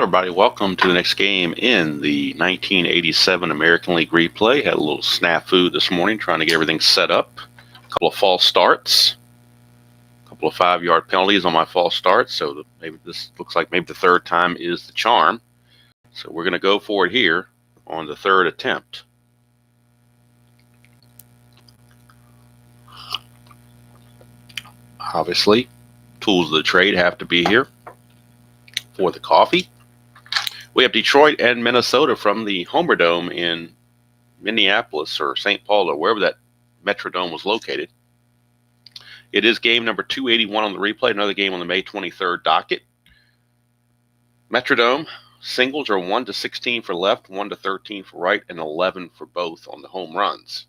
Everybody, welcome to the next game in the 1987 American League replay. Had a little snafu this morning trying to get everything set up. A couple of false starts, a couple of 5-yard penalties on my false starts. So maybe this looks like maybe the third time is the charm. So we're going to go for it here on the third attempt. Obviously, tools of the trade have to be here for the coffee. We have Detroit and Minnesota from the Homer Dome in Minneapolis or St. Paul or wherever that Metrodome was located. It is game number 281 on the replay, another game on the May 23rd docket. Metrodome singles are 1-16 for left, 1-13 for right, and 11 for both on the home runs.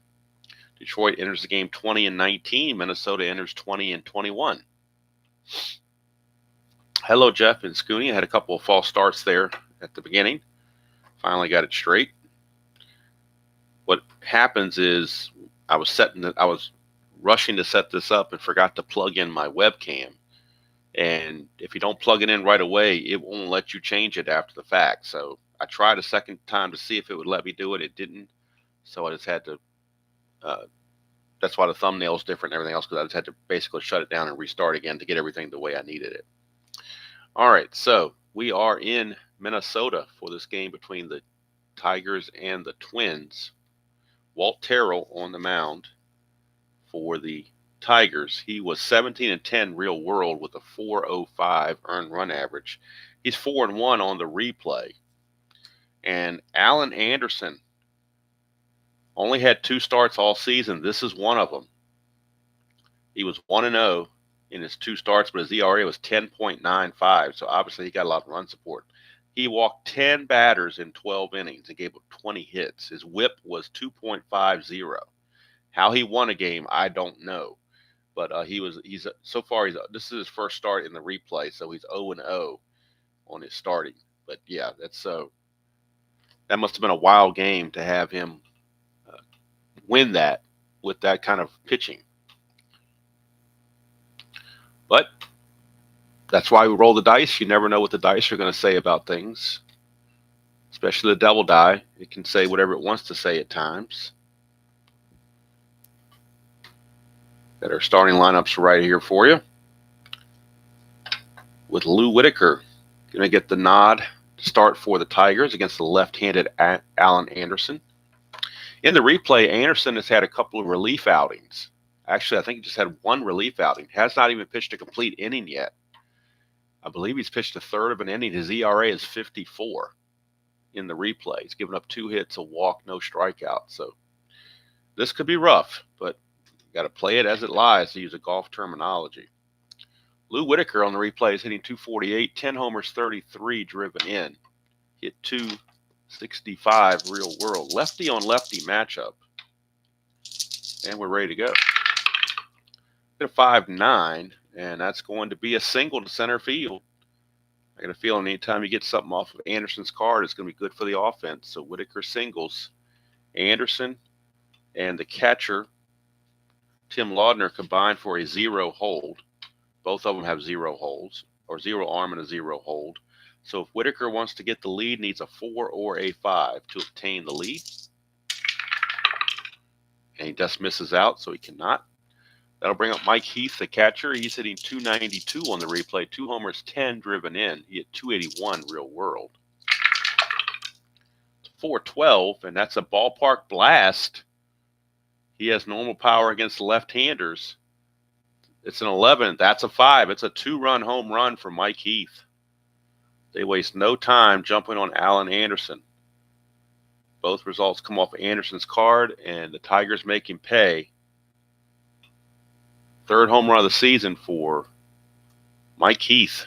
Detroit enters the game 20-19. Minnesota enters 20-21. Hello, Jeff and Scooney. I had a couple of false starts there at the beginning. Finally got it straight. What happens is I was rushing to set this up and forgot to plug in my webcam. And if you don't plug it in right away, it won't let you change it after the fact. So I tried a second time to see if it would let me do it. It didn't. So I just had to, that's why the thumbnail is different and everything else, because I just had to basically shut it down and restart again to get everything the way I needed it. All right, so we are in Minnesota for this game between the Tigers and the Twins. Walt Terrell on the mound for the Tigers. He was 17-10 real world with a 4.05 earned run average. He's 4-1 on the replay. And Alan Anderson only had 2 starts all season. This is one of them. He was 1-0 in his 2 starts, but his ERA was 10.95. So obviously he got a lot of run support. He walked 10 batters in 12 innings and gave up 20 hits. His WHIP was 2.50. How he won a game, I don't know. But this is his first start in the replay, so he's 0-0 on his starting. But yeah, that must have been a wild game to have him win that with that kind of pitching. But that's why we roll the dice. You never know what the dice are going to say about things, especially the double die. It can say whatever it wants to say at times. Got our starting lineups right here for you. With Lou Whitaker going to get the nod to start for the Tigers against the left-handed Alan Anderson. In the replay, Anderson has had a couple of relief outings. Actually, I think he just had one relief outing. Has not even pitched a complete inning yet. I believe he's pitched a third of an inning. His ERA is 54 in the replay. He's given up 2 hits, a walk, no strikeout. So this could be rough, but you got to play it as it lies, to use a golf terminology. Lou Whitaker on the replay is hitting 248, 10 homers, 33 driven in. Hit 265 real world. Lefty on lefty matchup. And we're ready to go. Get a 5-9, and that's going to be a single to center field. I got a feeling anytime you get something off of Anderson's card, it's going to be good for the offense. So Whitaker singles. Anderson and the catcher, Tim Laudner, combined for a 0 hold. Both of them have 0 holds, or 0 arm and a 0 hold. So if Whitaker wants to get the lead, needs a 4 or a 5 to obtain the lead. And he just misses out, so he cannot. That'll bring up Mike Heath, the catcher. He's hitting 292 on the replay. 2 homers, 10 driven in. He hit 281 real world. 412, and that's a ballpark blast. He has normal power against the left-handers. It's an 11. That's a 5. It's a 2-run home run for Mike Heath. They waste no time jumping on Alan Anderson. Both results come off Anderson's card, and the Tigers make him pay. 3rd home run of the season for Mike Heath.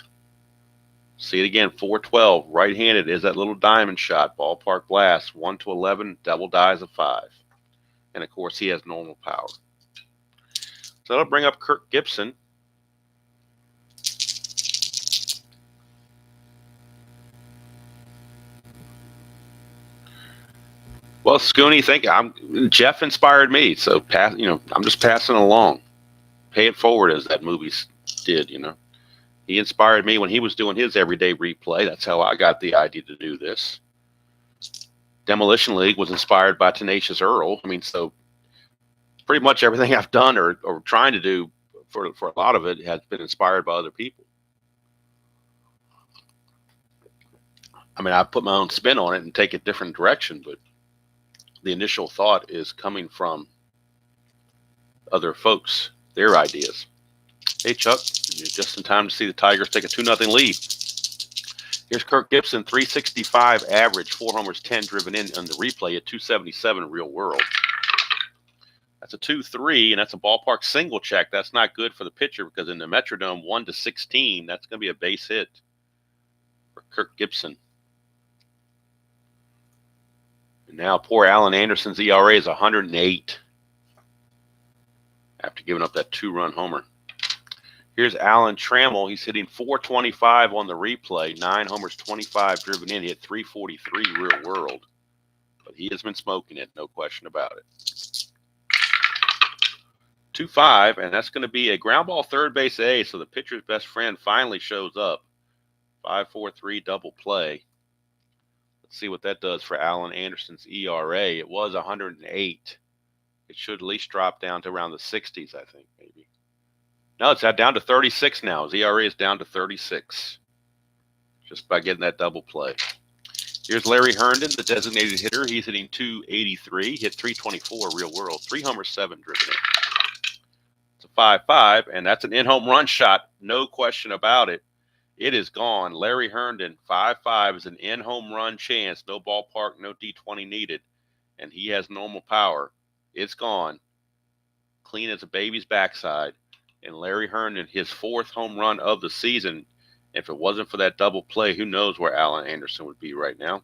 See it again, 412, right-handed is that little diamond shot, ballpark blast, 1-11, double dies a 5. And, of course, he has normal power. So that'll bring up Kirk Gibson. Well, Scooney, Jeff inspired me, so I'm just passing along. Pay it forward, as that movie did, He inspired me when he was doing his everyday replay. That's how I got the idea to do this. Demolition League was inspired by Tenacious Earl. I mean, so pretty much everything I've done or trying to do for a lot of it has been inspired by other people. I mean, I put my own spin on it and take a different direction, but the initial thought is coming from other folks, their ideas. Hey, Chuck, you're just in time to see the Tigers take a 2-0 lead. Here's Kirk Gibson, 365 average, 4 homers, 10 driven in on the replay at 277 real world. That's a 2-3, and that's a ballpark single check. That's not good for the pitcher because in the Metrodome, 1-16, that's going to be a base hit for Kirk Gibson. And now poor Alan Anderson's ERA is 108 after giving up that 2-run homer. Here's Alan Trammell. He's hitting 425 on the replay, 9 homers, 25 driven in. He hit 343 real world. But he has been smoking it, no question about it. 2-5, and that's going to be a ground ball third base A, so the pitcher's best friend finally shows up. 5-4-3 double play. Let's see what that does for Alan Anderson's ERA. It was 108. It should at least drop down to around the 60s, I think, maybe. No, it's down to 36 now. His ERA is down to 36 just by getting that double play. Here's Larry Herndon, the designated hitter. He's hitting 283, hit 324 real world, 3 homers, 7 driven in. It's a 5-5, and that's an in-home run shot, no question about it. It is gone. Larry Herndon, 5-5 is an in-home run chance. No ballpark, no D20 needed, and he has normal power. It's gone. Clean as a baby's backside. And Larry Herndon, his 4th home run of the season. If it wasn't for that double play, who knows where Alan Anderson would be right now.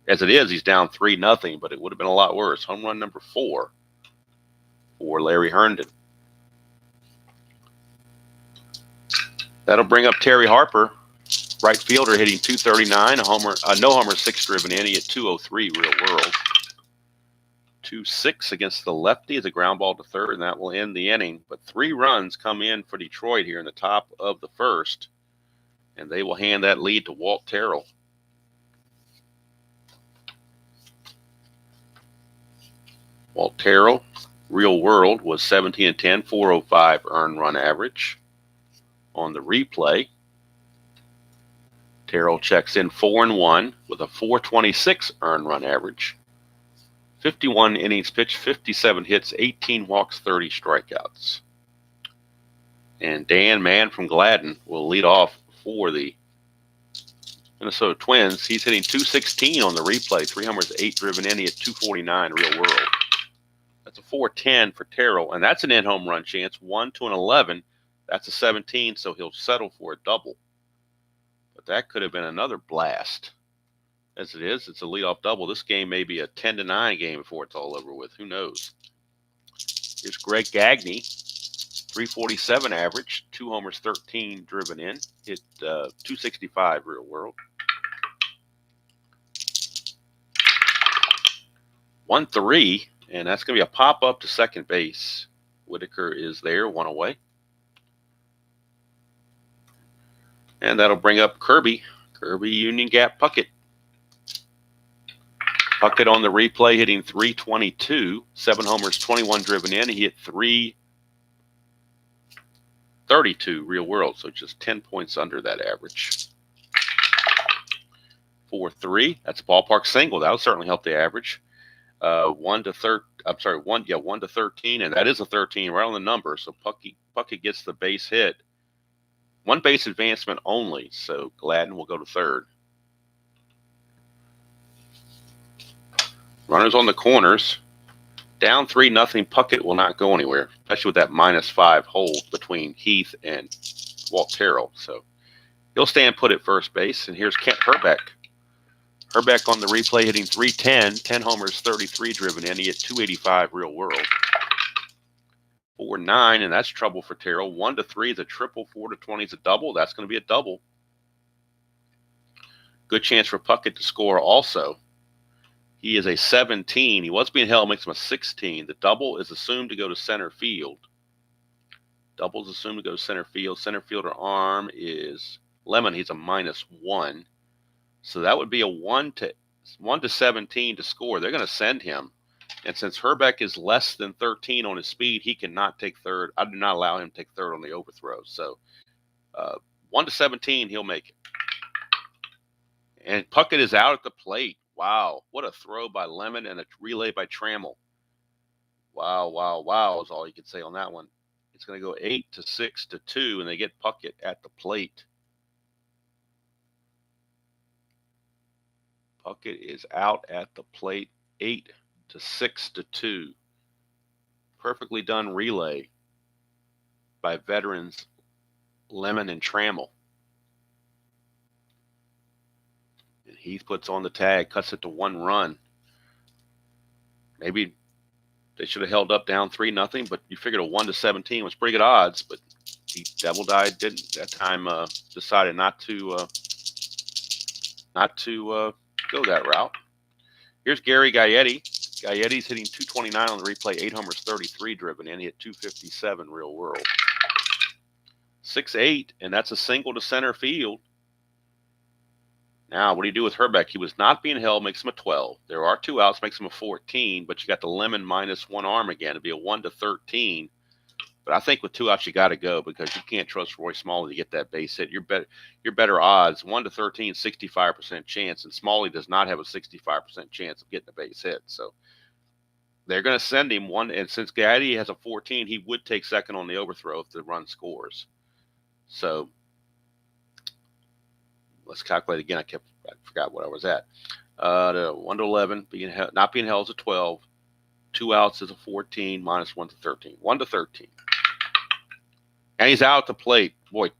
As it is, he's down 3-0, but it would have been a lot worse. Home run number 4 for Larry Herndon. That'll bring up Terry Harper, right fielder, hitting 239, no homer, 6 driven in. He hit 203 real world. 2-6 against the lefty as a ground ball to third, and that will end the inning. But 3 runs come in for Detroit here in the top of the first, and they will hand that lead to Walt Terrell. Walt Terrell, real world, was 17-10, 405 earned run average. On the replay, Terrell checks in 4-1 with a 426 earned run average. 51 innings pitched, 57 hits, 18 walks, 30 strikeouts. And Dan Mann from Gladden will lead off for the Minnesota Twins. He's hitting 216 on the replay, 3 homers, 8 driven in. He hit 249 real world. That's a 410 for Terrell, and that's an in-home run chance, 1-11. That's a 17, so he'll settle for a double. But that could have been another blast. As it is, it's a leadoff double. This game may be a 10-9 game before it's all over with. Who knows? Here's Greg Gagne, 347 average, 2 homers, 13 driven in. Hit 265 real world. 1-3, and that's going to be a pop-up to second base. Whitaker is there, 1 away. And that'll bring up Kirby Union Gap Puckett. Puckett on the replay hitting 322, 7 homers, 21 driven in. He hit 332 real world, so just 10 points under that average. 4-3, that's a ballpark single. That'll certainly help the average. 1-13, and that is a 13 right on the number. So Puckett gets the base hit. 1 base advancement only, so Gladden will go to third. Runners on the corners. Down 3-0, Puckett will not go anywhere, especially with that -5 hold between Heath and Walt Terrell. So he'll stand put at first base. And here's Kent Herbeck. Herbeck on the replay hitting 310, 10 homers, 33 driven in. He hit 285 real world. 4-9, and that's trouble for Terrell. 1-3 is a triple, 4-20 is a double. That's going to be a double. Good chance for Puckett to score also. He is a 17. He was being held, makes him a 16. The double is assumed to go to center field. Doubles assumed to go center field. Center fielder arm is Lemon. He's a -1. So that would be a 1 to 17 to score. They're going to send him. And since Herbeck is less than 13 on his speed, he cannot take third. I do not allow him to take third on the overthrow. So 1 to 17, he'll make it. And Puckett is out at the plate. Wow. What a throw by Lemon and a relay by Trammell. Wow, wow, wow is all you could say on that one. It's going to go 8 to 6 to 2, and they get Puckett at the plate. Puckett is out at the plate, 8 to 6 to 2. Perfectly done relay by veterans Lemon and Trammell. And Heath puts on the tag, cuts it to 1 run. Maybe they should have held up down 3-0, but you figured a 1 to 17 was pretty good odds. But the Devil Dye didn't that time. Decided not to go that route. Here's Gary Gaetti. Gaetti's hitting 229 on the replay, 8 homers, 33 driven in. He hit 257 real world. 6-8, and that's a single to center field. Now, what do you do with Herbeck? He was not being held, makes him a 12. There are 2 outs, makes him a 14, but you got the Lemon -1 arm again. It'd be a 1 to 13. But I think with 2 outs, you got to go because you can't trust Roy Smalley to get that base hit. You're better odds. 1 to 13, 65% chance, and Smalley does not have a 65% chance of getting a base hit. So they're going to send him one, and since Gaetti has a 14, he would take second on the overthrow if the run scores. So let's calculate again. I forgot what I was at. 1 to 11, not being held is a 12. 2 outs is a 14, -1 to 13. 1 to 13. And he's out at the plate. Boy,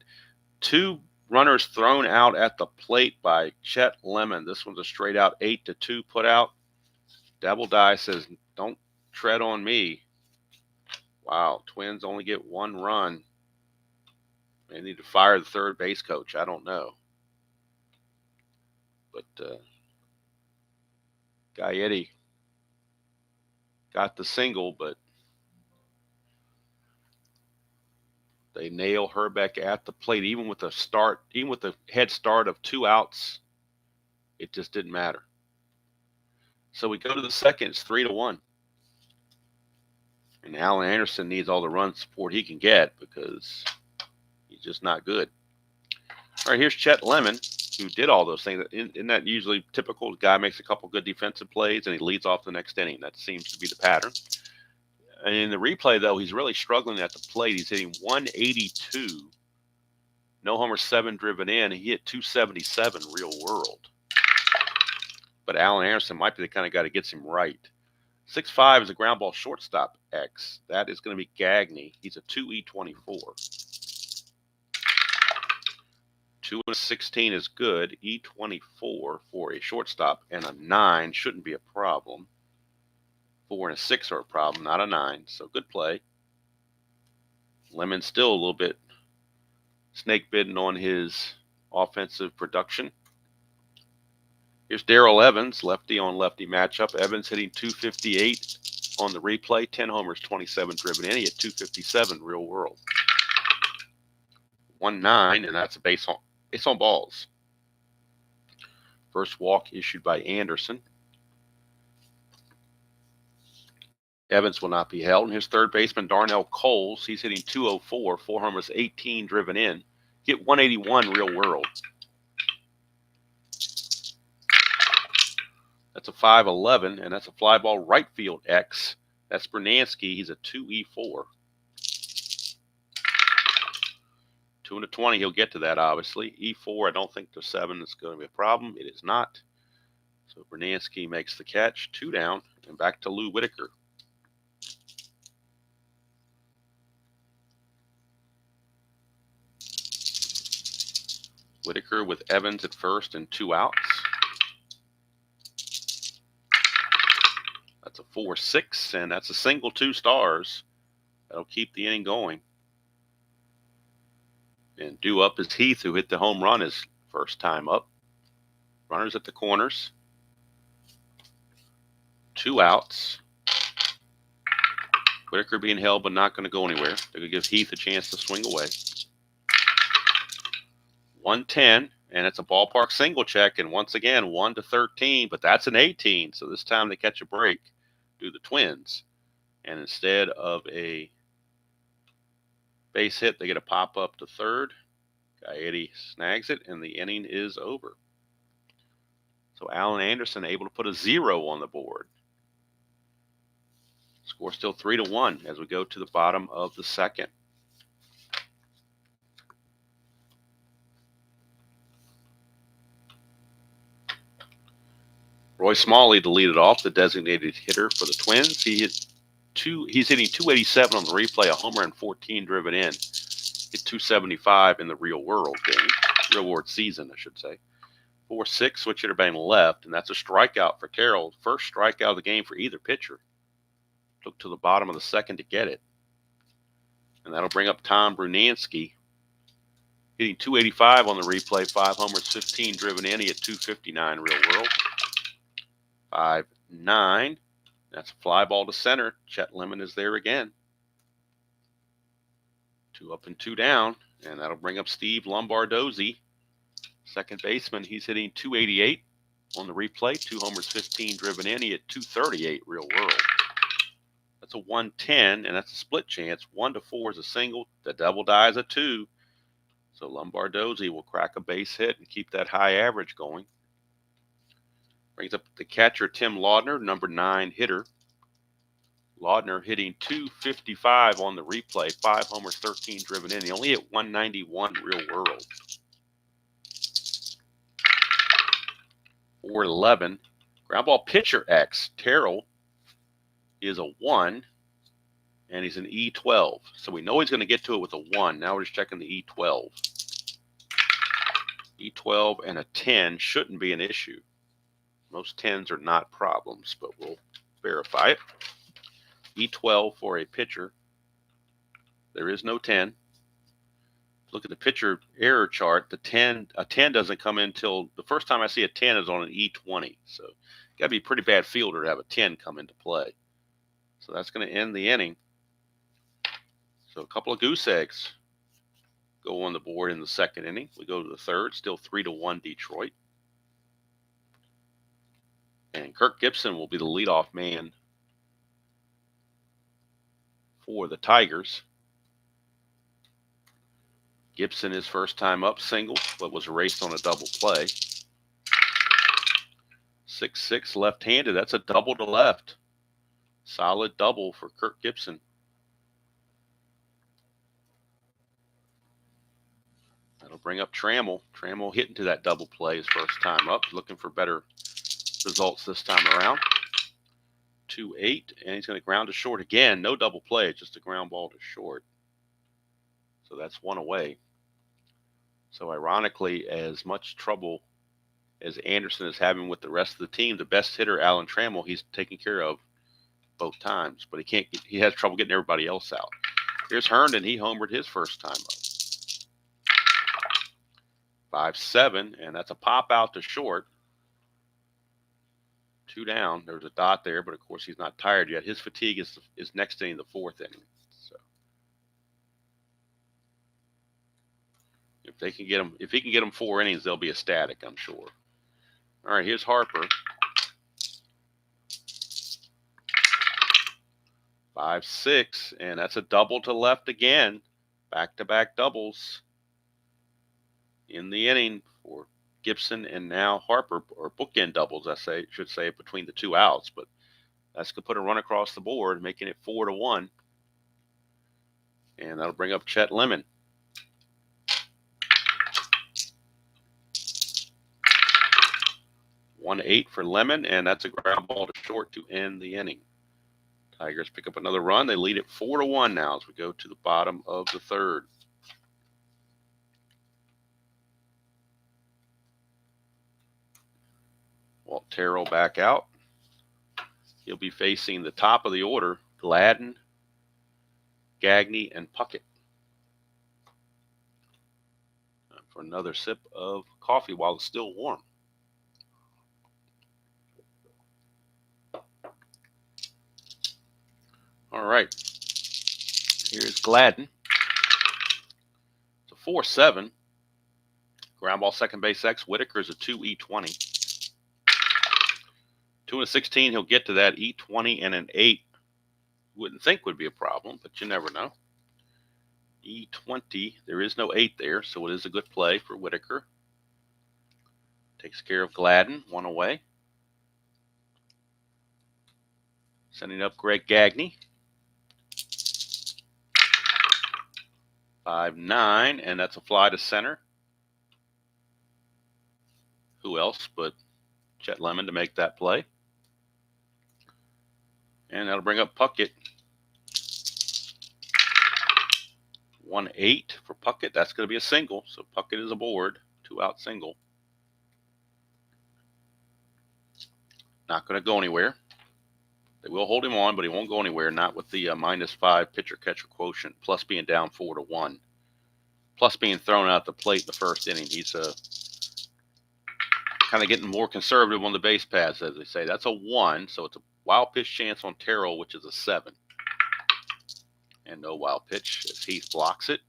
2 runners thrown out at the plate by Chet Lemon. This one's a straight out 8 to 2 put out. Devil Dye says, don't tread on me. Wow, Twins only get 1 run. They need to fire the third base coach. I don't know. But Gaetti got the single, but they nail Herbeck at the plate. Even with the head start of 2 outs, it just didn't matter. So we go to the second. It's 3 to 1. And Alan Anderson needs all the run support he can get because he's just not good. All right, here's Chet Lemon, who did all those things. Isn't that usually typical? The guy makes a couple good defensive plays, and he leads off the next inning. That seems to be the pattern. And in the replay, though, he's really struggling at the plate. He's hitting 182. No homers, 7 driven in. He hit 277 real world. But Alan Anderson might be the kind of guy that gets him right. 6'5" is a ground ball shortstop X. That is going to be Gagne. He's a 2E24. 2 and 16 is good. E24 for a shortstop, and a 9 shouldn't be a problem. 4 and a 6 are a problem, not a 9. So good play. Lemon's still a little bit snake bitten on his offensive production. Here's Darrell Evans, lefty on lefty matchup. Evans hitting 258 on the replay, 10 homers, 27 driven in. He hit 257 real world. 1-9, and that's a base on balls. First walk issued by Anderson. Evans will not be held. And his third baseman, Darnell Coles, he's hitting 204, 4 homers, 18 driven in. Hit 181 real world. That's a 5-11, and that's a fly ball right field X. That's Bernansky. He's a 2E4. 2 and a 20, he'll get to that, obviously. E4, I don't think the 7 is going to be a problem. It is not. So Bernansky makes the catch. 2 down, and back to Lou Whitaker. Whitaker with Evans at first and 2 outs. That's a 4-6, and that's a single 2 stars. That'll keep the inning going. And due up is Heath, who hit the home run his first time up. Runners at the corners. 2 outs. Whitaker being held, but not going to go anywhere. They're going to give Heath a chance to swing away. 110, and it's a ballpark single check, and once again, 1-13, but that's an 18, so this time they catch a break, do the Twins, and instead of a base hit, they get a pop up to third. Gaetti snags it, and the inning is over. So Alan Anderson able to put a 0 on the board. Score still 3-1 as we go to the bottom of the second. Roy Smalley to lead it off, the designated hitter for the Twins. He's hitting 287 on the replay, a homer and 14 driven in. Hit 275 in the real world game, real world season, I should say. 4-6, switch hitter batting left, and that's a strikeout for Terrell. First strikeout of the game for either pitcher. Took to the bottom of the second to get it. And that'll bring up Tom Brunansky, hitting 285 on the replay, 5 homers, 15 driven in. He hit 259 real world. 5-9. That's a fly ball to center. Chet Lemon is there again. 2 up and 2 down, and that'll bring up Steve Lombardozzi, second baseman. He's hitting 288 on the replay, 2 homers, 15 driven in. He hit 238 real world. That's a 110, and that's a split chance. 1-4 is a single. The double die is a 2. So Lombardozzi will crack a base hit and keep that high average going. Brings up the catcher, Tim Laudner, number 9 hitter. Laudner hitting 255 on the replay, 5 homers, 13 driven in. He only hit 191 real world. 4-11. Ground ball pitcher X. Terrell is a 1, and he's an E12. So we know he's going to get to it with a 1. Now we're just checking the E12. E12 and a 10 shouldn't be an issue. Most 10s are not problems, but we'll verify it. E12 for a pitcher. There is no 10. Look at the pitcher error chart. A 10 doesn't come in until the first time I see a 10 is on an E20. So got to be a pretty bad fielder to have a 10 come into play. So that's going to end the inning. So a couple of goose eggs go on the board in the second inning. We go to the third, still 3-1 Detroit. And Kirk Gibson will be the leadoff man for the Tigers. Gibson is first time up, single, but was erased on a double play. 6-6 left-handed. That's a double to left. Solid double for Kirk Gibson. That'll bring up Trammell. Trammell hitting to that double play his first time up, looking for better results this time around. 2-8, and he's going to ground to short again. No double play, just a ground ball to short. So that's 1 away. So ironically, as much trouble as Anderson is having with the rest of the team, the best hitter, Alan Trammell, he's taking care of both times, but he has trouble getting everybody else out. Here's Herndon. He homered his first time up. 5-7, and that's a pop out to short. 2 down. There's a dot there, but of course he's not tired yet. His fatigue is next inning, the 4th inning. So if he can get him 4 innings, they'll be ecstatic, I'm sure. All right, here's Harper. 5-6, and that's a double to left again. Back-to-back doubles in the inning for Gibson and now Harper, or bookend doubles, should say, between the 2 outs. But that's going to put a run across the board, making it 4-1. And that'll bring up Chet Lemon. 1-8 for Lemon, and that's a ground ball to short to end the inning. Tigers pick up another run. They lead it 4-1 now as we go to the bottom of the third. Walt Terrell back out. He'll be facing the top of the order, Gladden, Gagne, and Puckett. For another sip of coffee while it's still warm. All right. Here's Gladden. It's a 4-7. Ground ball second base X. Whitaker's a 2E20. 2 and a 16, he'll get to that. E20 and an 8. Wouldn't think would be a problem, but you never know. E20, there is no 8 there, so it is a good play for Whitaker. Takes care of Gladden, 1 away. Sending up Greg Gagne. 5-9, and that's a fly to center. Who else but Chet Lemon to make that play? And that'll bring up Puckett. 1-8 for Puckett. That's going to be a single, so Puckett is aboard. 2-out single. Not going to go anywhere. They will hold him on, but he won't go anywhere. Not with the -5 pitcher-catcher quotient, plus being down 4-1. Plus being thrown out the plate in the first inning. He's kind of getting more conservative on the base paths, as they say. That's a 1, so it's a wild pitch chance on Terrell, which is a 7. And no wild pitch as Heath blocks it.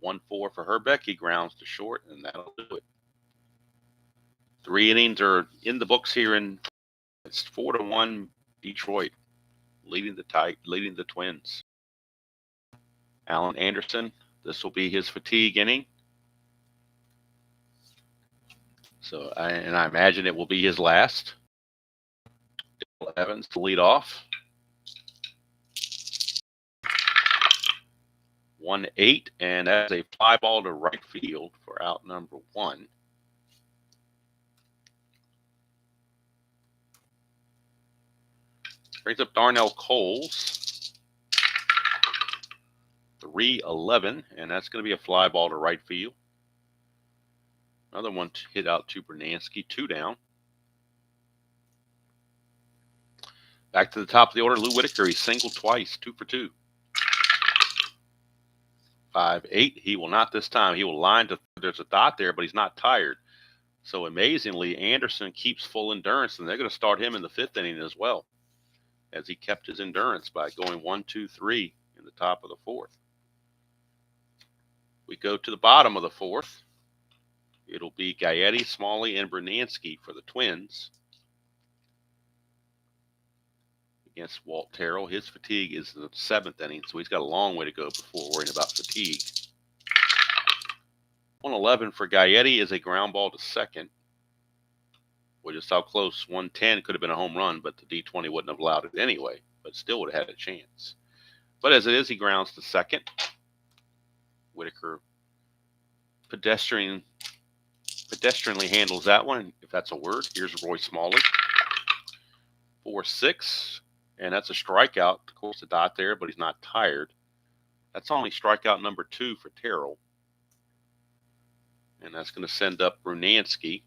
1-4 for Herbeck. He grounds to short, and that'll do it. 3 innings are in the books here, and it's 4-1 Detroit, leading the Twins. Alan Anderson, this will be his fatigue inning. So, I imagine it will be his last. Dale Evans to lead off. 1-8, and that's a fly ball to right field for out number 1. Brings up Darnell Coles. 3-11, and that's going to be a fly ball to right field. Another one hit out to Bernansky. 2 down. Back to the top of the order, Lou Whitaker. He singled twice, 2 for 2. 5-8. He will not this time. He will line to. There's a dot there, but he's not tired. So amazingly, Anderson keeps full endurance, and they're going to start him in the 5th inning as well, as he kept his endurance by going 1, 2, 3 in the top of the 4th. We go to the bottom of the 4th. It'll be Gaetti, Smalley, and Bernansky for the Twins against Walt Terrell. His fatigue is the 7th inning, so he's got a long way to go before worrying about fatigue. 1-11 for Gaetti is a ground ball to second. Boy, just how close. 110 could have been a home run, but the D20 wouldn't have allowed it anyway, but still would have had a chance. But as it is, he grounds to second. Whitaker pedestrianly handles that one, if that's a word. Here's Roy Smalley. 4-6, and that's a strikeout. Of course, a dot there, but he's not tired. That's only strikeout number 2 for Terrell. And that's going to send up Bernansky.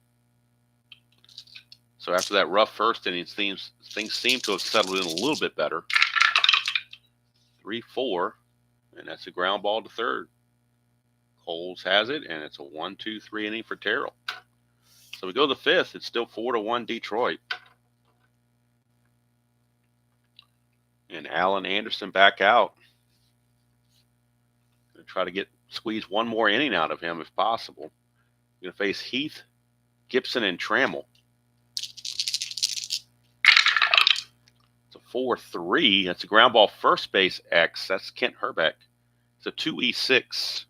So after that rough first inning, things seem to have settled in a little bit better. 3-4, and that's a ground ball to third. Coles has it, and it's a 1, 2, 3 inning for Terrell. So we go to the 5th. It's still 4-1 Detroit. And Alan Anderson back out. Going to try to squeeze one more inning out of him if possible. Going to face Heath, Gibson, and Trammell. It's a 4-3. That's a ground ball first base X. That's Kent Herbeck. It's a 2E6.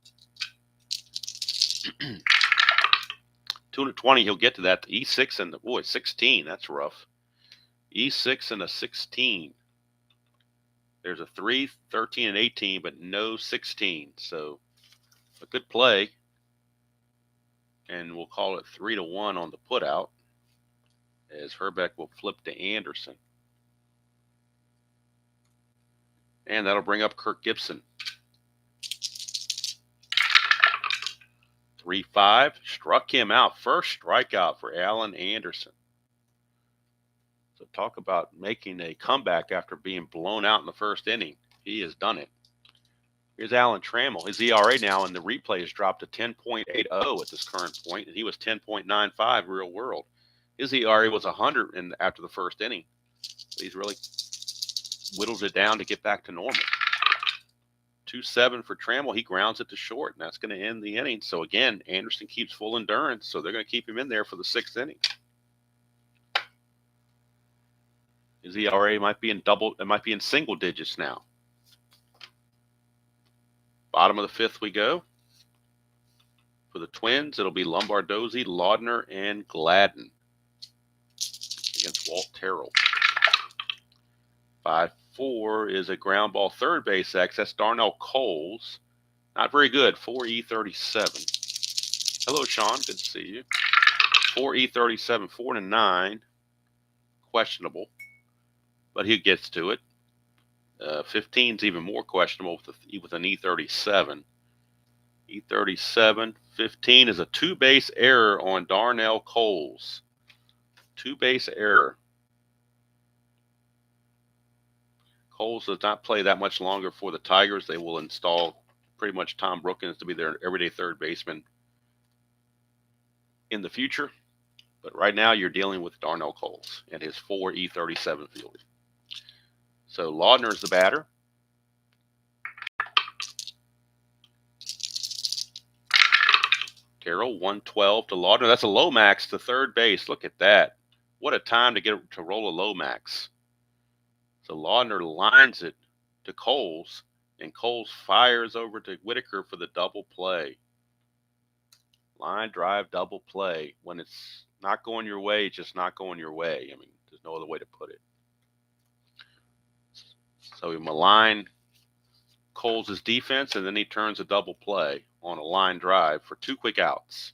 220, he'll get to that. The E6 and the 16. That's rough. E6 and a 16. There's a 3, 13, and 18, but no 16. So a good play. And we'll call it 3-1 on the putout, as Herbeck will flip to Anderson. And that'll bring up Kirk Gibson. 3-5, struck him out. First strikeout for Alan Anderson. So talk about making a comeback after being blown out in the first inning. He has done it. Here's Alan Trammell. His ERA now in the replay has dropped to 10.80 at this current point, and he was 10.95 real world. His ERA was 100 after the first inning. He's really whittled it down to get back to normal. 2-7 for Trammell. He grounds it to short, and that's going to end the inning. So again, Anderson keeps full endurance, so they're going to keep him in there for the 6th inning. His ERA might be in single digits now. Bottom of the 5th we go. For the Twins, it'll be Lombardozzi, Laudner, and Gladden against Walt Terrell. 5-4 is a ground ball third base X. That's Darnell Coles. Not very good. 4E37. Hello, Sean. Good to see you. 4E37, 4-9. Questionable, but he gets to it. 15 is even more questionable with an E37. E37, 15 is a 2-base error on Darnell Coles. 2-base error. Coles does not play that much longer for the Tigers. They will install pretty much Tom Brookins to be their everyday third baseman in the future. But right now you're dealing with Darnell Coles and his 4E37 fielding. So Laudner is the batter. Terrell, 112 to Laudner. That's a Lomax to third base. Look at that. What a time to roll a Lomax. So Laudner lines it to Coles, and Coles fires over to Whitaker for the double play. Line drive double play. When it's not going your way, it's just not going your way. I mean, there's no other way to put it. So he malign Coles' defense, and then he turns a double play on a line drive for 2 quick outs.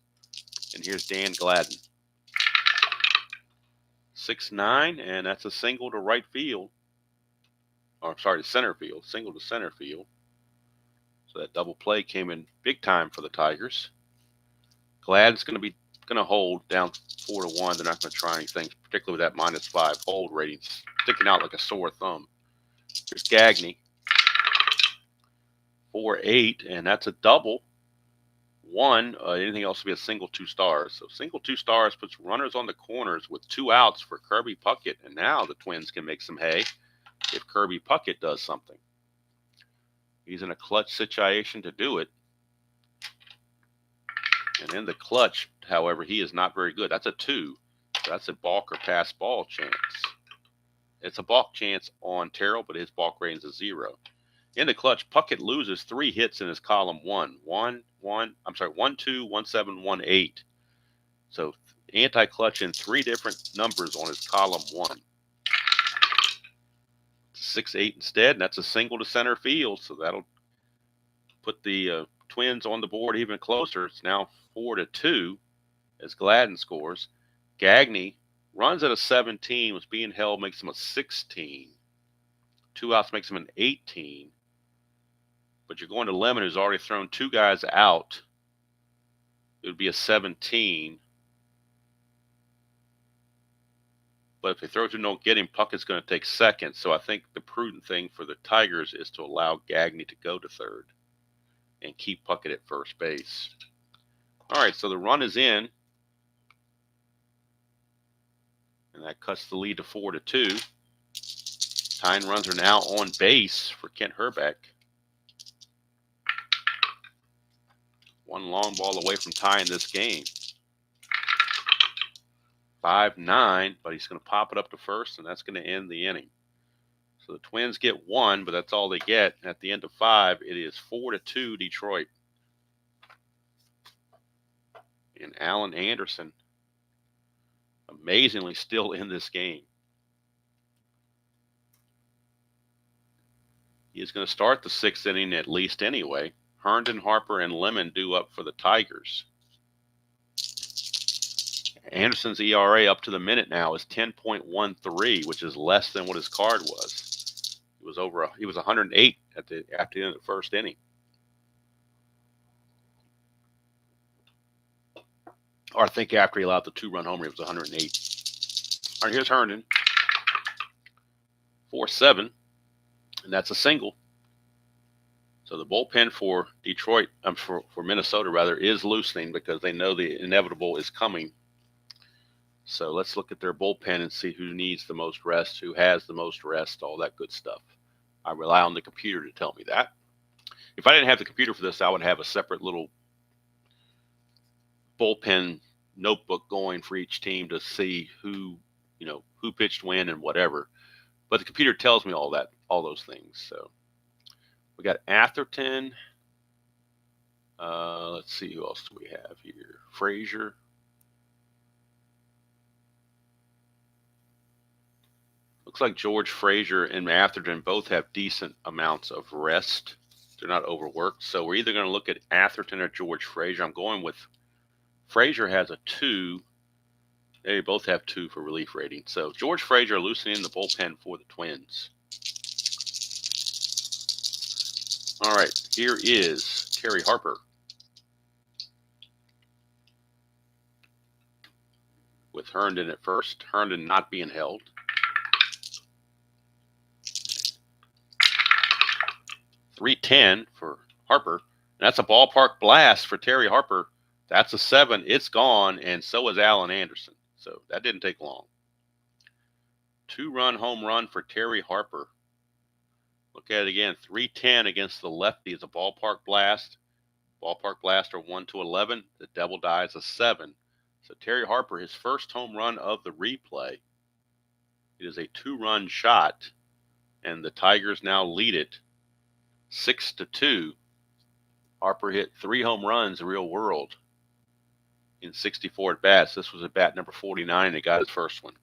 And here's Dan Gladden. 6-9, and that's a single to right field. Or sorry, to center field. Single to center field. So that double play came in big time for the Tigers. Gladden's going to hold down 4-1. They're not going to try anything, particularly with that -5 hold rating sticking out like a sore thumb. Here's Gagne. 4-8, and that's a double. 1, anything else would be a single 2 stars. So single 2 stars puts runners on the corners with 2 outs for Kirby Puckett. And now the Twins can make some hay if Kirby Puckett does something. He's in a clutch situation to do it. And in the clutch, however, he is not very good. That's a 2. So that's a balk or pass ball chance. It's a balk chance on Terrell, but his balk rating is a 0. In the clutch, Puckett loses 3 hits in his column 1. 1, 2, 1, 7, 1, 8. So anti-clutch in 3 different numbers on his column 1. 6-8 instead, and that's a single to center field. So that'll put the Twins on the board even closer. It's now 4-2 as Gladden scores. Gagne runs at a 17, was being held, makes him a 16. 2 outs makes him an 18. But you're going to Lemon, who's already thrown 2 guys out. It would be a 17. But if they throw to don't get him, Puckett's going to take second. So I think the prudent thing for the Tigers is to allow Gagne to go to third and keep Puckett at first base. All right, so the run is in. And that cuts the lead to 4-2. Tying runs are now on base for Kent Hrbek. 1 long ball away from tying this game. 5-9, but he's going to pop it up to first, and that's going to end the inning. So the Twins get 1, but that's all they get. At the end of 5, it is 4-2 Detroit. And Alan Anderson, amazingly, still in this game. He is going to start the 6th inning at least anyway. Herndon, Harper, and Lemon due up for the Tigers. Anderson's ERA up to the minute now is 10.13, which is less than what his card was. He was 108 after the end of the first inning. Or I think after he allowed the 2-run homer, he was 108. All right, here's Herndon. 4-7, and that's a single. So the bullpen for Detroit, for Minnesota rather, is loosening because they know the inevitable is coming. So let's look at their bullpen and see who needs the most rest, who has the most rest, all that good stuff. I rely on the computer to tell me that. if I didn't have the computer for this, I would have a separate little bullpen notebook going for each team to see who pitched when and whatever. But the computer tells me all those things. So we got Atherton. Let's see who else do we have here. Frazier. Looks like George Frazier and Atherton both have decent amounts of rest. They're not overworked. So we're either going to look at Atherton or George Frazier. I'm going with Frazier has a 2. They both have 2 for relief rating. So George Frazier loosening the bullpen for the Twins. All right, here is Terry Harper. With Herndon at first. Herndon not being held. .310 for Harper. And that's a ballpark blast for Terry Harper. That's a 7. It's gone, and so is Alan Anderson. So that didn't take long. 2-run home run for Terry Harper. Look at it again. .310 against the lefty is a ballpark blast. Ballpark blaster 1 to 11. The double die is a 7. So Terry Harper, his first home run of the replay. It is a 2-run shot, and the Tigers now lead it 6-2. Harper hit 3 home runs in real world in 64 at bats. This was at bat number 49, and he got his first one.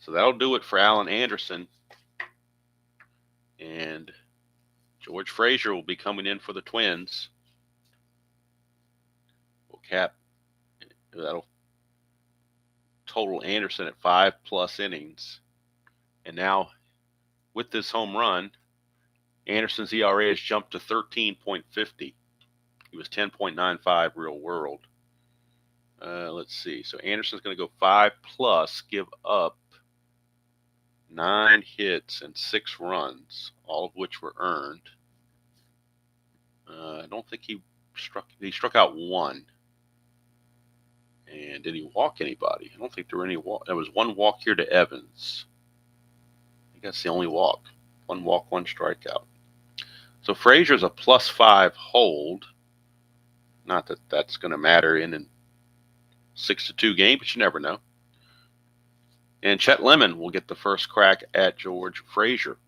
So that'll do it for Alan Anderson. And George Frazier will be coming in for the Twins. That'll total Anderson at 5+ innings. And now, with this home run, Anderson's ERA has jumped to 13.50. He was 10.95 real world. Let's see. So Anderson's going to go 5+, give up 9 hits and 6 runs, all of which were earned. I don't think he struck out 1. And did he walk anybody? I don't think there were any walk. There was 1 walk here to Evans. I think that's the only walk. 1 walk, 1 strikeout. So Frazier's a +5 hold. Not that that's going to matter in a 6-2 game, but you never know. And Chet Lemon will get the first crack at George Frazier.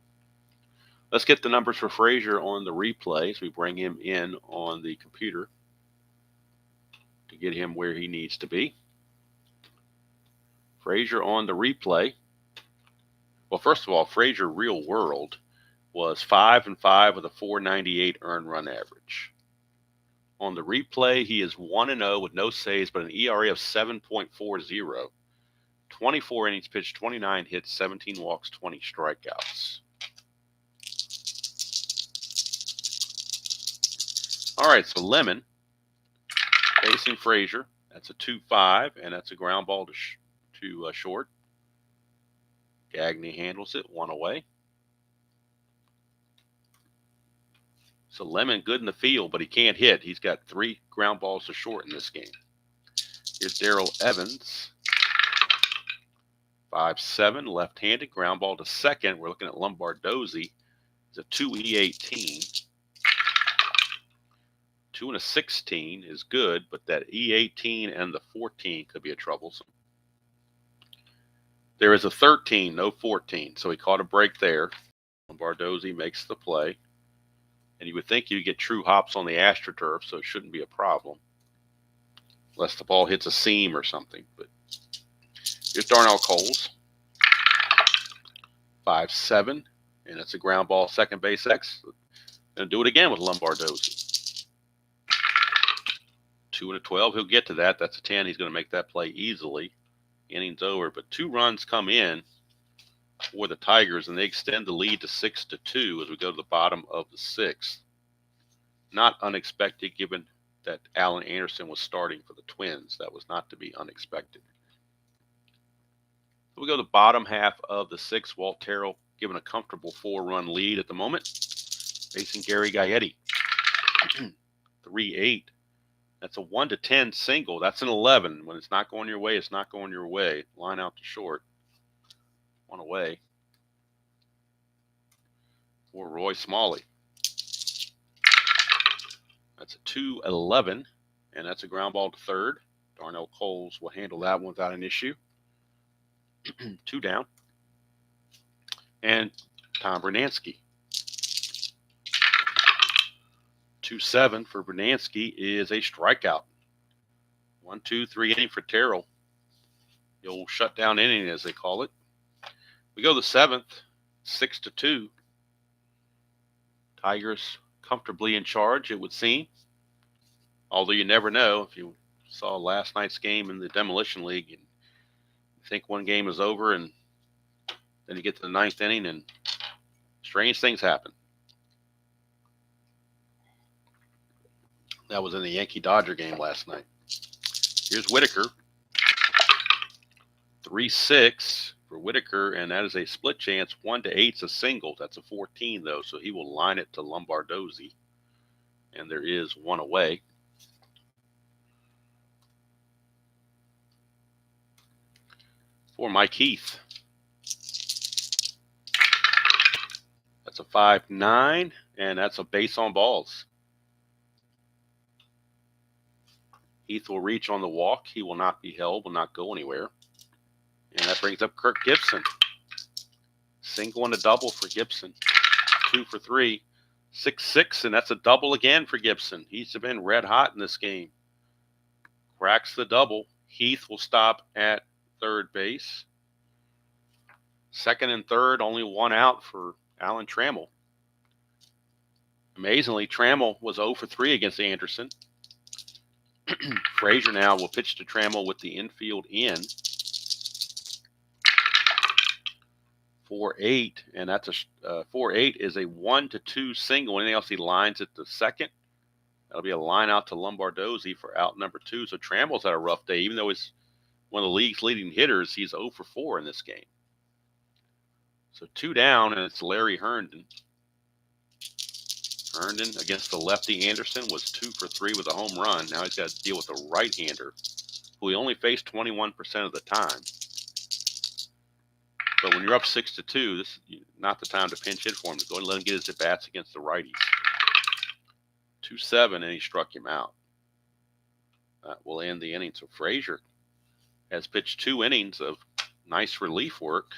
Let's get the numbers for Frazier on the replay as we bring him in on the computer to get him where he needs to be. Frazier on the replay. Well, first of all, Frazier real world was 5-5 with a .498 earned run average. On the replay, he is 1-0 with no saves, but an ERA of 7.40. 24 innings pitched, 29 hits, 17 walks, 20 strikeouts. All right, so Lemon facing Frazier. That's a 2-5, and that's a ground ball to short. Gagne handles it, 1 away. So Lemon good in the field, but he can't hit. He's got 3 ground balls to short in this game. Here's Darrell Evans. 5-7, left-handed, ground ball to second. We're looking at Lombardozzi. It's a 2 E18. 2 and a 16 is good, but that E18 and the 14 could be a troublesome. There is a 13, no 14, so he caught a break there. Lombardozzi makes the play. And you would think you get true hops on the AstroTurf, so it shouldn't be a problem. Unless the ball hits a seam or something. But here's Darnell Coles. 5-7, and it's a ground ball, second base X. Going to do it again with Lombardozzi. 2 and a 12, he'll get to that. That's a 10. He's going to make that play easily. Innings over, but 2 runs come in for the Tigers, and they extend the lead to 6-2 as we go to the bottom of the 6th. Not unexpected, given that Alan Anderson was starting for the Twins. That was not to be unexpected. We go to the bottom half of the 6th. Walt Terrell given a comfortable 4-run lead at the moment, facing Gary Gaetti. 3-8. That's a 1-10 single. That's an 11. When it's not going your way, it's not going your way. Line out to short. 1 away for Roy Smalley. That's a 2-11, and that's a ground ball to third. Darnell Coles will handle that one without an issue. 2 down. And Tom Bernansky. 2-7 for Bernansky is a strikeout. 1-2-3 inning for Terrell. The old shutdown inning, as they call it. We go to the 7th, 6-2. Tigers comfortably in charge, it would seem. Although you never know. If you saw last night's game in the Demolition League, and you think one game is over, and then you get to the 9th inning, and strange things happen. That was in the Yankee-Dodger game last night. Here's Whitaker. 3-6 for Whitaker, and that is a split chance. 1-8 is a single. That's a 14, though, so he will line it to Lombardozzi. And there is one away. For Mike Heath. That's a 5-9, and that's a base on balls. Heath will reach on the walk. He will not be held, will not go anywhere. And that brings up Kirk Gibson. Single and a double for Gibson. 2 for 3. 6-6, and that's a double again for Gibson. He's been red hot in this game. Cracks the double. Heath will stop at third base. Second and third, only one out for Alan Trammell. Amazingly, Trammell was 0 for 3 against Anderson. Frazier now will pitch to Trammell with the infield in. 4-8, and that's a 4-8 is a 1-2 single. Anything else, he lines it to second. That'll be a line out to Lombardozzi for out number 2. So Trammell's had a rough day, even though he's one of the league's leading hitters. He's 0 for 4 in this game. So 2 down, and it's Larry Herndon. Herndon against the lefty Anderson was 2 for 3 with a home run. Now he's got to deal with a right-hander who he only faced 21% of the time. But when you're up 6-2, this is not the time to pinch hit for him. Go and let him get his at-bats against the righties. 2-7, and he struck him out. That will end the inning. So Frazier has pitched 2 innings of nice relief work.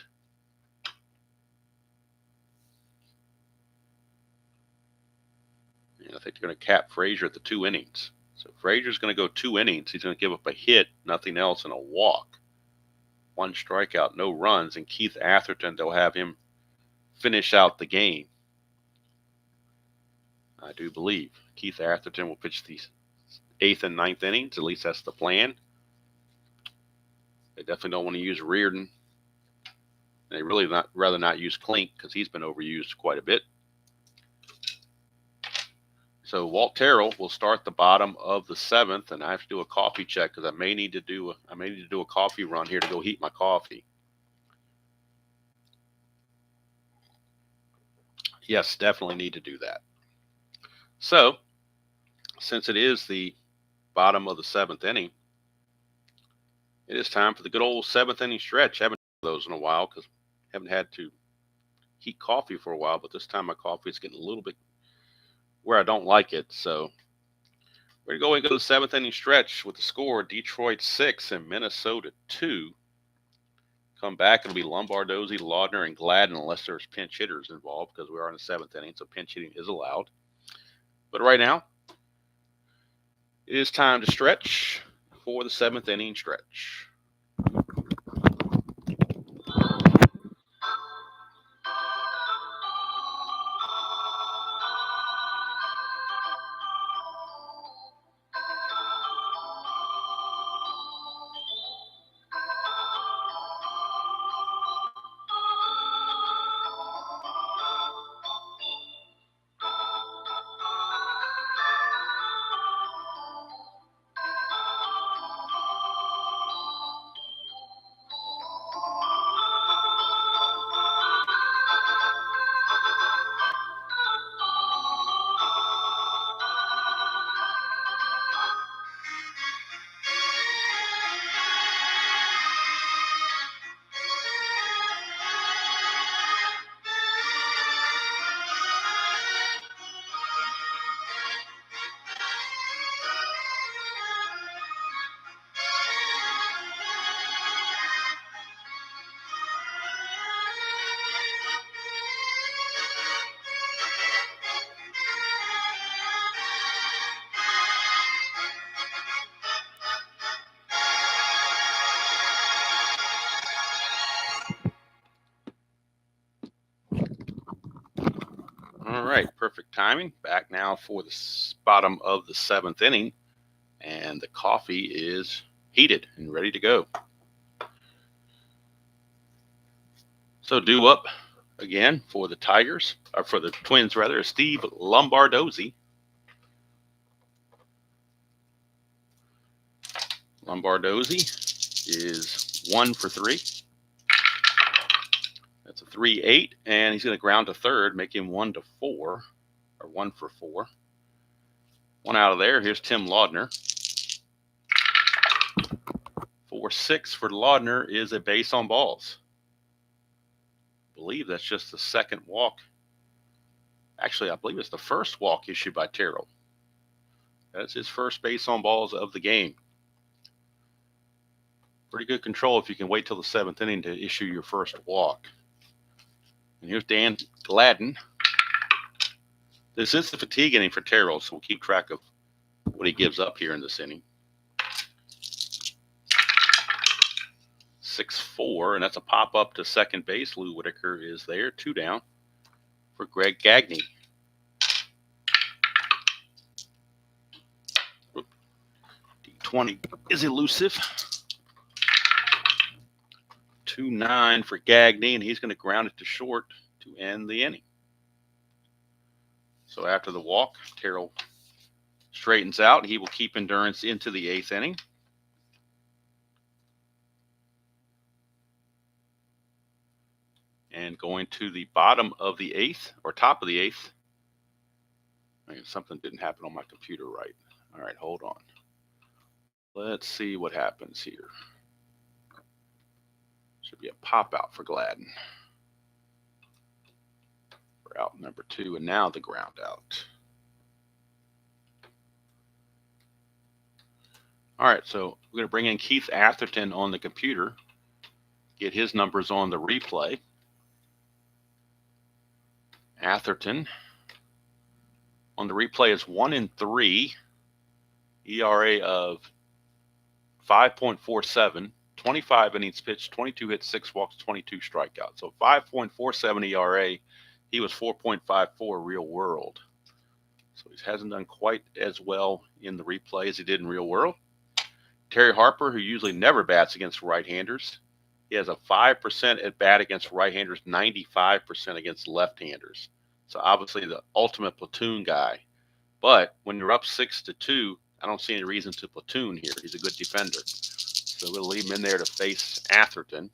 And I think they're going to cap Frazier at the 2 innings. So Frazier's going to go 2 innings. He's going to give up a hit, nothing else, and a walk. 1 strikeout, no runs, and Keith Atherton, they'll have him finish out the game. I do believe Keith Atherton will pitch the 8th and 9th innings. At least that's the plan. They definitely don't want to use Reardon. They really rather not use Klink because he's been overused quite a bit. So Walt Terrell will start the bottom of the 7th, and I have to do a coffee check because I may need to do a coffee run here to go heat my coffee. Yes, definitely need to do that. So, since it is the bottom of the 7th inning, it is time for the good old 7th inning stretch. I haven't done those in a while because I haven't had to heat coffee for a while, but this time my coffee is getting a little bit where I don't like it. So we're going to go to the 7th inning stretch with the score Detroit 6 and Minnesota 2. Come back, it'll be Lombardozzi, Laudner, and Gladden unless there's pinch hitters involved because we are in the 7th inning, so pinch hitting is allowed. But right now, it is time to stretch for the 7th inning stretch. right, perfect timing. Back now for the bottom of the 7th inning, and the coffee is heated and ready to go. So due up again for the Tigers, or for the Twins rather, is Steve Lombardozzi. Lombardozzi is 1 for 3. That's a 3-8, and he's going to ground to third, make him 1 for 4. One out of there. Here's Tim Laudner. 4-6 for Laudner is a base on balls. I believe that's just the second walk. Actually, I believe it's the first walk issued by Terrell. That's his first base on balls of the game. Pretty good control if you can wait till the 7th inning to issue your first walk. And here's Dan Gladden. This is the fatigue inning for Terrell, so we'll keep track of what he gives up here in this inning. 6-4, and that's a pop up to second base. Lou Whitaker is there, 2 down for Greg Gagne. D20 is elusive. 2-9 for Gagne, and he's going to ground it to short to end the inning. So after the walk, Terrell straightens out. He will keep Endurance into the 8th inning. And going to the bottom of the 8th, or top of the 8th. Something didn't happen on my computer right. All right, hold on. Let's see what happens here. Should be a pop out for Gladden. For out number 2, and now the ground out. All right, so we're going to bring in Keith Atherton on the computer, get his numbers on the replay. Atherton on the replay is 1-3, ERA of 5.47, 25 innings pitched, 22 hits, 6 walks, 22 strikeouts. So 5.47 ERA. He was 4.54 real world. So he hasn't done quite as well in the replay as he did in real world. Terry Harper, who usually never bats against right-handers, he has a 5% at bat against right-handers, 95% against left-handers. So obviously the ultimate platoon guy. But when you're up 6-2, I don't see any reason to platoon here. He's a good defender. So we'll leave him in there to face Atherton.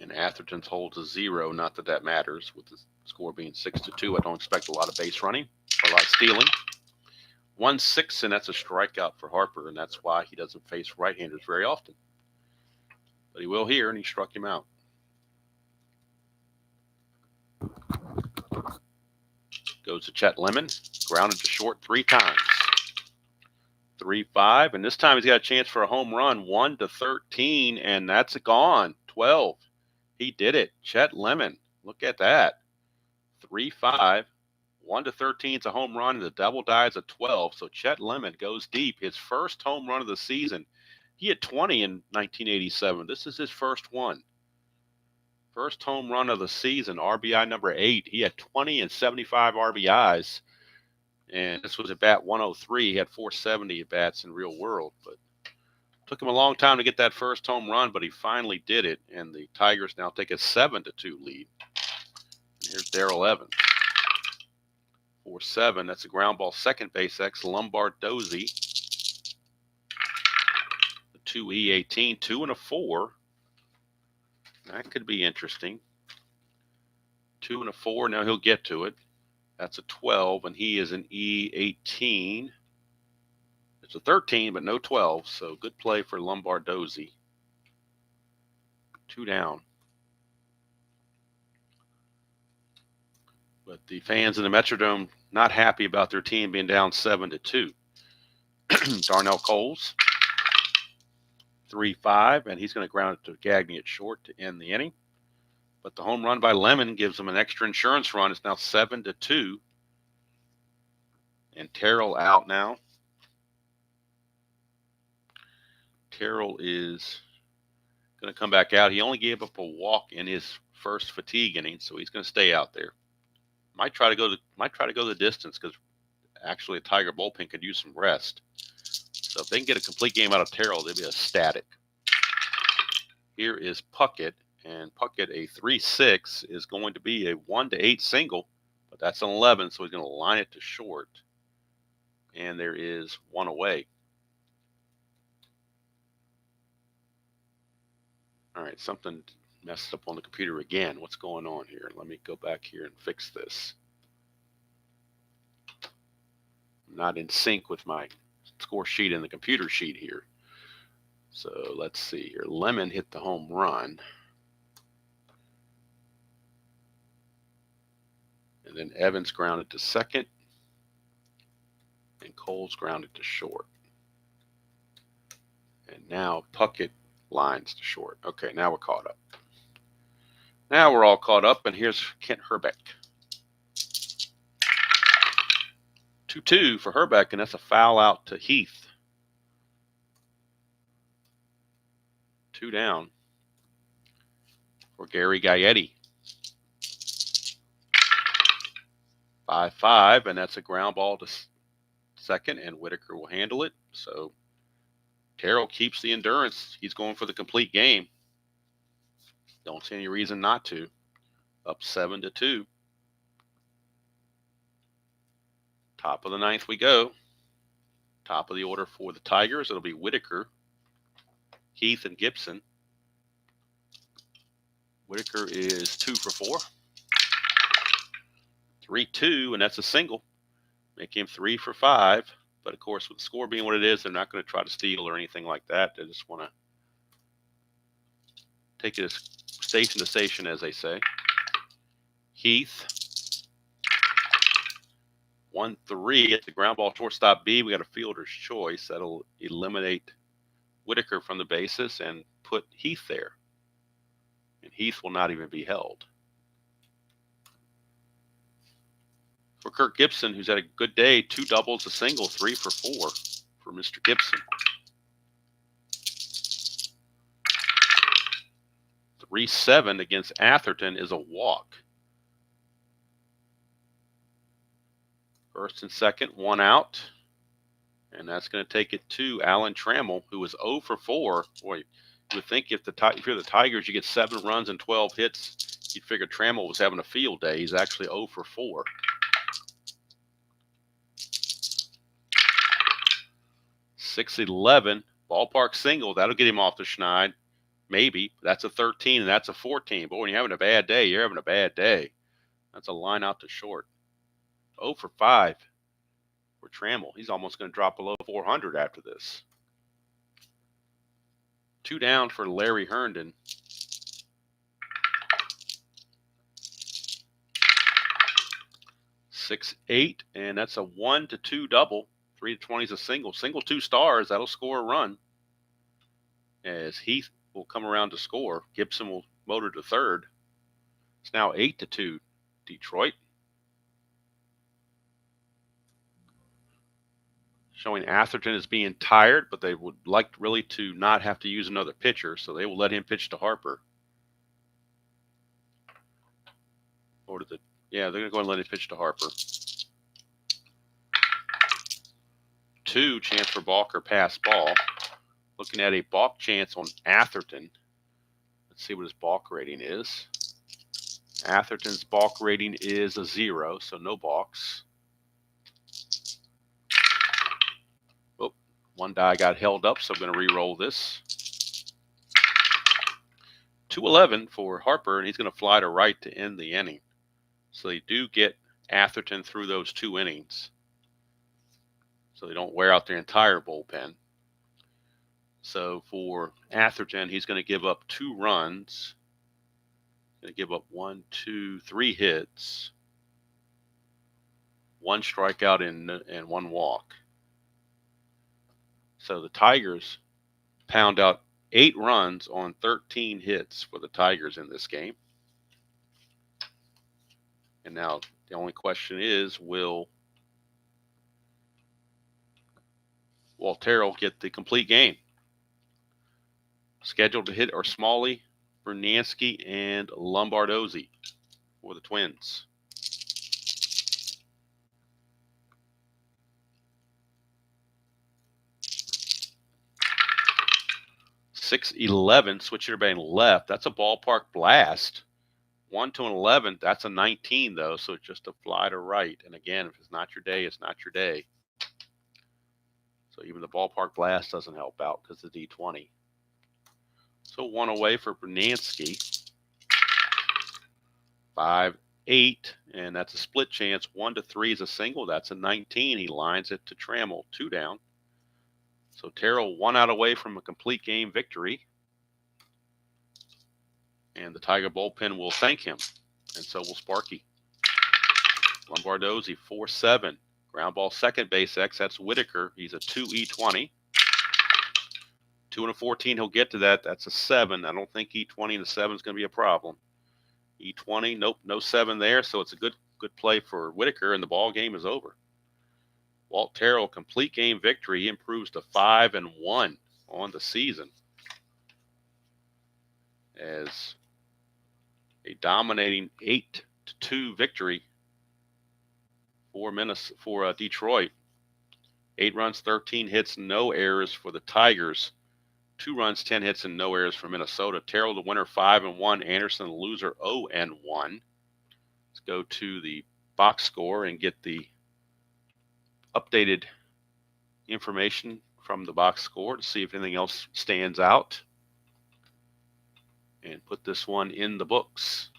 And Atherton's holds a 0. Not that that matters. With the score being 6-2, I don't expect a lot of base running or a lot of stealing. 1-6, and that's a strikeout for Harper, and that's why he doesn't face right-handers very often. But he will here, and he struck him out. Goes to Chet Lemon, grounded to short 3 times. 3-5, and this time he's got a chance for a home run, 1-13, and that's gone. 12. He did it. Chet Lemon, look at that. 3-5. 1-13 is a home run, and the double dies at 12. So Chet Lemon goes deep. His first home run of the season. He had 20 in 1987. This is his first one. First home run of the season, RBI number 8. He had 20 and 75 RBIs. And this was at bat 103. He had 470 at bats in real world. But took him a long time to get that first home run, but he finally did it. And the Tigers now take a 7-2 lead. Here's Darrell Evans. 4-7. That's a ground ball, second base X, Lombardozzi. The 2E18, 2 and a 4. That could be interesting. 2 and a 4. Now he'll get to it. That's a 12, and he is an E18. It's a 13, but no 12. So good play for Lombardozzi. 2 down. But the fans in the Metrodome not happy about their team being down 7-2. Darnell Coles, 3-5, and he's going to ground it to Gagne at short to end the inning. But the home run by Lemon gives him an extra insurance run. It's now 7-2. And Terrell out now. Terrell is going to come back out. He only gave up a walk in his first fatigue inning, so he's going to stay out there. Might try to go the distance because actually a Tiger bullpen could use some rest. So if they can get a complete game out of Terrell, they'll be ecstatic. Here is Puckett, and Puckett, a 3-6, is going to be a 1-8 single, but that's an 11, so he's going to line it to short. And there is one away. All right, something messed up on the computer again. What's going on here? Let me go back here and fix this. I'm not in sync with my score sheet and the computer sheet here. So let's see here. Lemon hit the home run. And then Evans grounded to second. And Cole's grounded to short. And now Puckett lines to short. Okay, now we're caught up. Now we're all caught up, and here's Kent Herbeck. 2-2 for Herbeck, and that's a foul out to Heath. 2 down for Gary Gaetti. 5-5, and that's a ground ball to second, and Whitaker will handle it. So Terrell keeps the endurance. He's going for the complete game. Don't see any reason not to. Up 7-2. Top of the ninth we go. Top of the order for the Tigers. It'll be Whitaker, Heath, and Gibson. Whitaker is 2 for 4. 3-2, and that's a single. Make him 3 for 5. But, of course, with the score being what it is, they're not going to try to steal or anything like that. They just want to take it station to station, as they say. Heath. 1-3 at the ground ball shortstop B. We got a fielder's choice. That'll eliminate Whitaker from the bases and put Heath there. And Heath will not even be held. For Kirk Gibson, who's had a good day, 2 doubles, a single, 3 for 4 for Mr. Gibson. 3-7 against Atherton is a walk. First and second, 1 out. And that's going to take it to Alan Trammell, who was 0 for 4. Boy, you would think if you're the Tigers, you get 7 runs and 12 hits, you'd figure Trammell was having a field day. He's actually 0 for 4. 6-11, ballpark single. That'll get him off the schneid. Maybe. That's a 13, and that's a 14. Boy, when you're having a bad day, you're having a bad day. That's a line out to short. 0 for 5 for Trammell. He's almost going to drop below 400 after this. 2 down for Larry Herndon. 6-8, and that's a 1-2 double. 3-20 is a single. Single 2 stars. That'll score a run. As Heath will come around to score. Gibson will motor to third. It's now 8-2 Detroit. Showing Atherton as being tired, but they would like really to not have to use another pitcher, so they will let him pitch to Harper. Or to the, yeah, they're going to go and let him pitch to Harper. 2, chance for balk or pass ball. Looking at a balk chance on Atherton. Let's see what his balk rating is. Atherton's balk rating is a 0, so no balks. Oh, one die got held up, so I'm going to re-roll this. 2-11 for Harper, and he's going to fly to right to end the inning. So they do get Atherton through those 2 innings. So they don't wear out their entire bullpen. So for Atherton, he's going to give up 2 runs. Going to give up 1, 2, 3 hits, 1 strikeout and 1 walk. So the Tigers pound out 8 runs on 13 hits for the Tigers in this game. And now the only question is, will Terrell get the complete game? Scheduled to hit are Smalley, Bernansky, and Lombardozzi for the Twins. .611, switch hitter batting left. That's a ballpark blast. 1 to an 11, that's a 19 though, so it's just a fly to right. And again, if it's not your day, it's not your day. So even the ballpark blast doesn't help out because of D20. So 1 away for Bernansky. 5-8, and that's a split chance. 1 to 3 is a single. That's a 19. He lines it to Trammell, 2 down. So Terrell 1 out away from a complete game victory. And the Tiger bullpen will thank him, and so will Sparky. Lombardozzi, 4-7. Ground ball second base X. That's Whitaker. He's a 2E20. 2 and a 14. He'll get to that. That's a 7. I don't think E20 and a 7 is going to be a problem. E20, nope, no 7 there. So it's a good play for Whitaker, and the ball game is over. Walt Terrell, complete game victory. He improves to 5-1 on the season as a dominating 8-2 victory for Detroit. 8 runs, 13 hits, no errors for the Tigers. 2 runs, 10 hits, and no errors for Minnesota. Terrell, the winner, 5-1. Anderson, the loser, 0-1. Let's go to the box score and get the updated information from the box score to see if anything else stands out. And put this one in the books.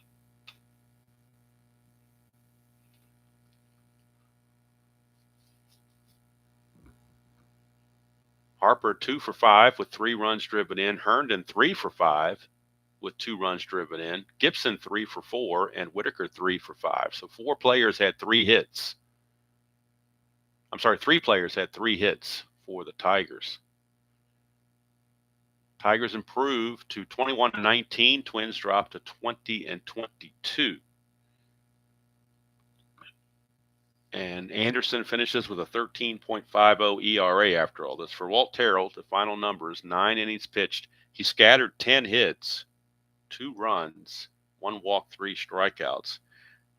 Harper 2 for 5 with 3 runs driven in. Herndon 3 for 5 with 2 runs driven in. Gibson 3 for 4 and Whitaker 3 for 5. So 4 players had 3 hits. I'm sorry, 3 players had 3 hits for the Tigers. Tigers improved to 21-19. Twins dropped to 20-22. And Anderson finishes with a 13.50 ERA after all this. For Walt Terrell, the final numbers, 9 innings pitched. He scattered 10 hits, 2 runs, 1 walk, 3 strikeouts.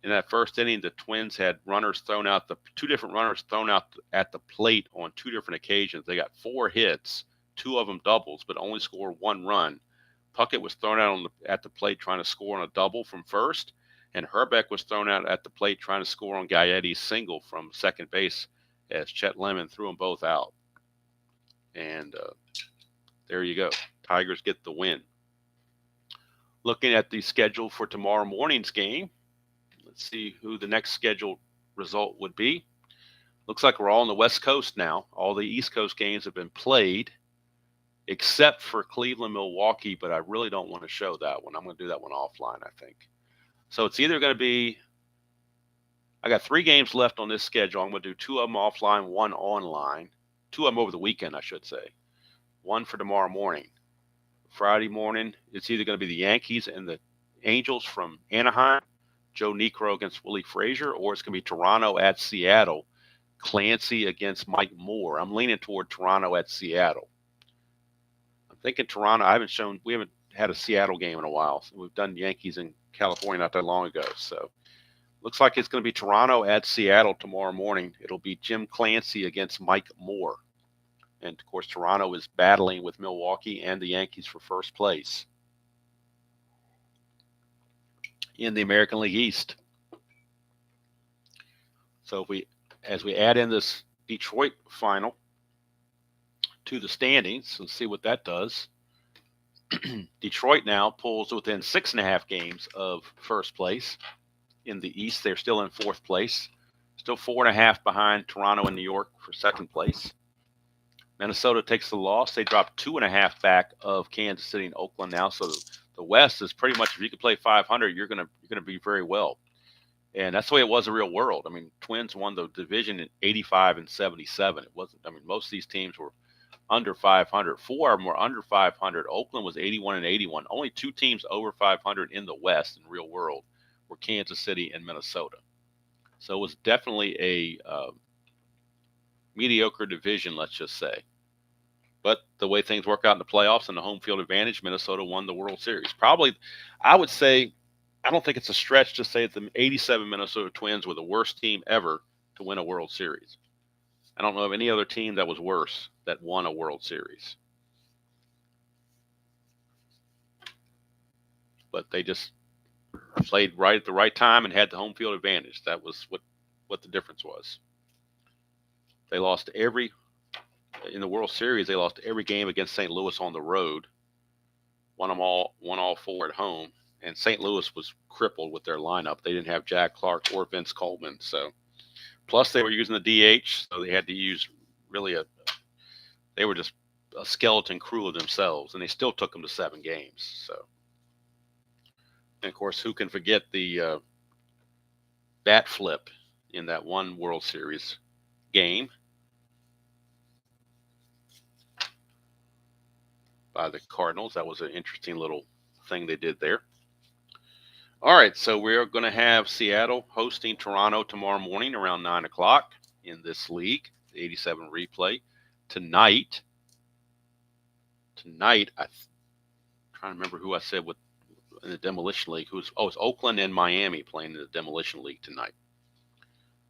In that first inning, the Twins had two different runners thrown out at the plate on 2 different occasions. They got 4 hits, 2 of them doubles, but only scored 1 run. Puckett was thrown out at the plate trying to score on a double from first, and Herbeck was thrown out at the plate trying to score on Gaetti's single from second base as Chet Lemon threw them both out. And there you go. Tigers get the win. Looking at the schedule for tomorrow morning's game, let's see who the next scheduled result would be. Looks like we're all on the West Coast now. All the East Coast games have been played, except for Cleveland, Milwaukee, but I really don't want to show that one. I'm going to do that one offline, I think. So it's either going to be, I got 3 games left on this schedule. I'm going to do 2 of them offline, 1 online. 2 of them over the weekend, I should say. 1 for tomorrow morning. Friday morning, it's either going to be the Yankees and the Angels from Anaheim, Joe Niekro against Willie Frazier, or it's going to be Toronto at Seattle, Clancy against Mike Moore. I'm leaning toward Toronto at Seattle. I'm thinking Toronto. We haven't had a Seattle game in a while. So we've done Yankees in California not that long ago. So looks like it's going to be Toronto at Seattle tomorrow morning. It'll be Jim Clancy against Mike Moore. And, of course, Toronto is battling with Milwaukee and the Yankees for first place in the American League East. So as we add in this Detroit final to the standings, let's see what that does. Detroit now pulls within 6.5 games of first place in the East. They're still in 4th place, still 4.5 behind Toronto and New York for 2nd place. Minnesota takes the loss. They drop 2.5 back of Kansas City and Oakland now. So the West is pretty much, if you can play 500, you're gonna be very well. And that's the way it was in the real world. I mean, Twins won the division in 85 and 77. It wasn't. I mean, most of these teams were under 500. 4 of them were under 500. Oakland was 81 and 81. Only 2 teams over 500 in the West in real world were Kansas City and Minnesota. So it was definitely a mediocre division, let's just say. But the way things work out in the playoffs and the home field advantage, Minnesota won the World Series. Probably, I would say, I don't think it's a stretch to say that the '87 Minnesota Twins were the worst team ever to win a World Series. I don't know of any other team that was worse that won a World Series. But they just played right at the right time and had the home field advantage. That was what the difference was. They lost every in the World Series. They lost every game against St. Louis on the road. Won all four at home. And St. Louis was crippled with their lineup. They didn't have Jack Clark or Vince Coleman. So plus they were using the DH, so they had to use really they were just a skeleton crew of themselves, and they still took them to 7 games. So, and of course, who can forget the bat flip in that one World Series game by the Cardinals? That was an interesting little thing they did there. All right, so we're going to have Seattle hosting Toronto tomorrow morning around 9 o'clock in this league, the 87 replay. Tonight, I'm trying to remember who I said in the Demolition League. It's Oakland and Miami playing in the Demolition League tonight.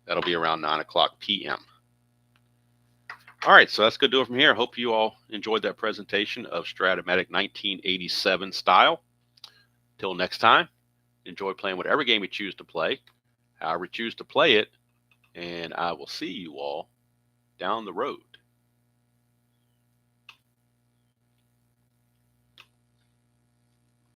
That'll be around 9 o'clock p.m. All right, so that's going to do it from here. Hope you all enjoyed that presentation of Strat-O-Matic 1987 style. Till next time, enjoy playing whatever game you choose to play, however you choose to play it, and I will see you all down the road.